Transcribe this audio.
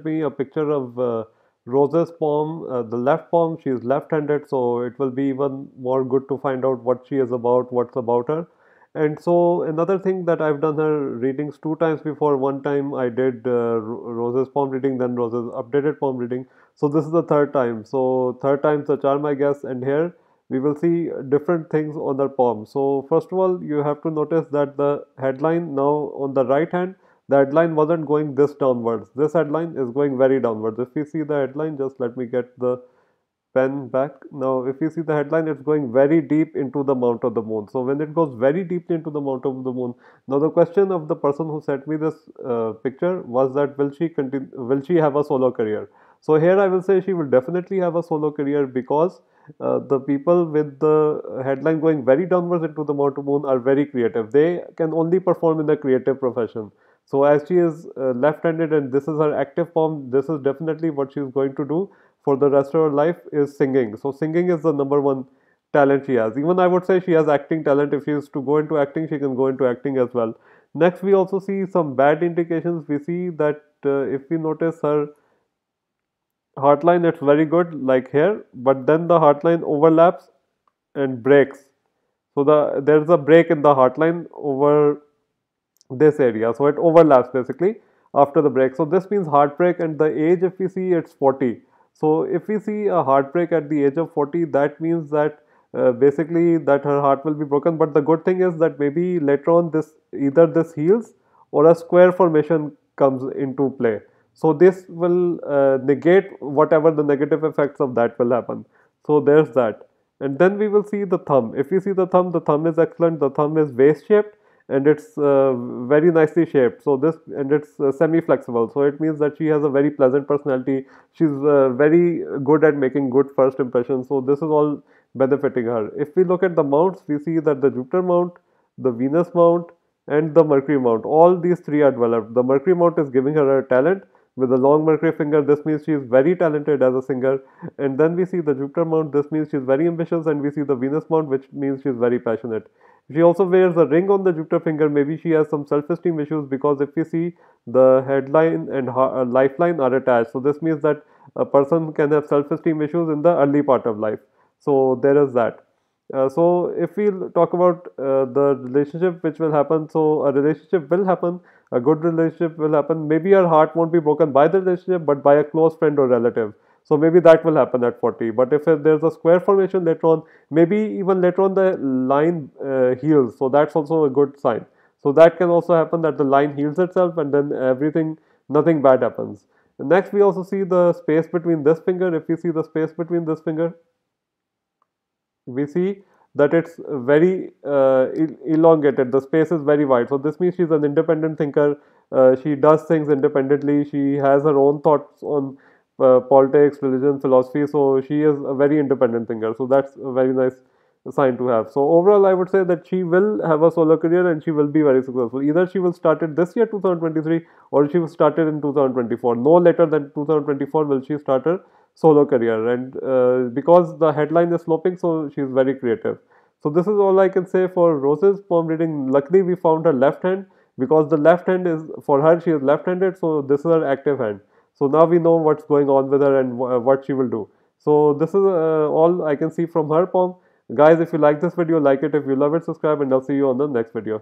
me a picture of Rose's palm, the left palm. She is left-handed, so it will be even more good to find out what she is about, what's about her. And so another thing that I've done her readings two times before. One time I did Rose's palm reading, then Rose's updated palm reading. So this is the third time. So third time's the charm, I guess. And here we will see different things on her palm. So first of all, you have to notice that the headline now on the right hand, the headline wasn't going this downwards. This headline is going very downwards. If we see the headline, just let me get the pen back. Now, if you see the headline, it's going very deep into the mount of the moon. So when it goes very deeply into the mount of the moon, now the question of the person who sent me this picture was that will she continue? Will she have a solo career? So here I will say she will definitely have a solo career because the people with the headline going very downwards into the mount of the moon are very creative. They can only perform in a creative profession. So as she is left-handed and this is her active form, this is definitely what she is going to do for the rest of her life is singing. So singing is the number one talent she has. Even I would say she has acting talent. If she is to go into acting, she can go into acting as well. Next, we also see some bad indications. We see that if we notice her heartline, it's very good, like here, but then the heartline overlaps and breaks. So there's a break in the heartline over this area. So it overlaps basically after the break. So this means heartbreak, and the age, if we see, it's 40. So if we see a heartbreak at the age of 40, that means that basically that her heart will be broken. But the good thing is that maybe later on this either this heals or a square formation comes into play. So this will negate whatever the negative effects of that will happen. So there's that. And then we will see the thumb. If you see the thumb is excellent. The thumb is vase shaped and it's very nicely shaped. So this and it's semi-flexible. So it means that she has a very pleasant personality. She's very good at making good first impressions. So this is all benefiting her. If we look at the mounts, we see that the Jupiter mount, the Venus mount, and the Mercury mount, all these three are developed. The Mercury mount is giving her a talent with a long Mercury finger. This means she is very talented as a singer. And then we see the Jupiter mount. This means she's very ambitious. And we see the Venus mount, which means she's very passionate. She also wears a ring on the Jupiter finger. Maybe she has some self-esteem issues because if we see the headline and lifeline are attached. So this means that a person can have self-esteem issues in the early part of life. So there is that. So if we talk about the relationship which will happen, so a relationship will happen, a good relationship will happen. Maybe your heart won't be broken by the relationship, but by a close friend or relative. So maybe that will happen at 40. But if there's a square formation later on, maybe even later on the line heals. So that's also a good sign. So that can also happen that the line heals itself and then everything, nothing bad happens. Next, we also see the space between this finger. If we see the space between this finger, we see that it's very elongated. The space is very wide. So this means she's an independent thinker. She does things independently. She has her own thoughts on politics, religion, philosophy. So she is a very independent thinker. So that's a very nice sign to have. So overall, I would say that she will have a solo career and she will be very successful. Either she will start it this year, 2023, or she will start it in 2024. No later than 2024 will she start her solo career. And because the headline is sloping, so she is very creative. So this is all I can say for Rose's palm reading. Luckily, we found her left hand because the left hand is for her. She is left-handed, so this is her active hand. So now we know what's going on with her and what she will do. So this is all I can see from her palm. Guys, if you like this video, like it. If you love it, subscribe, and I'll see you on the next video.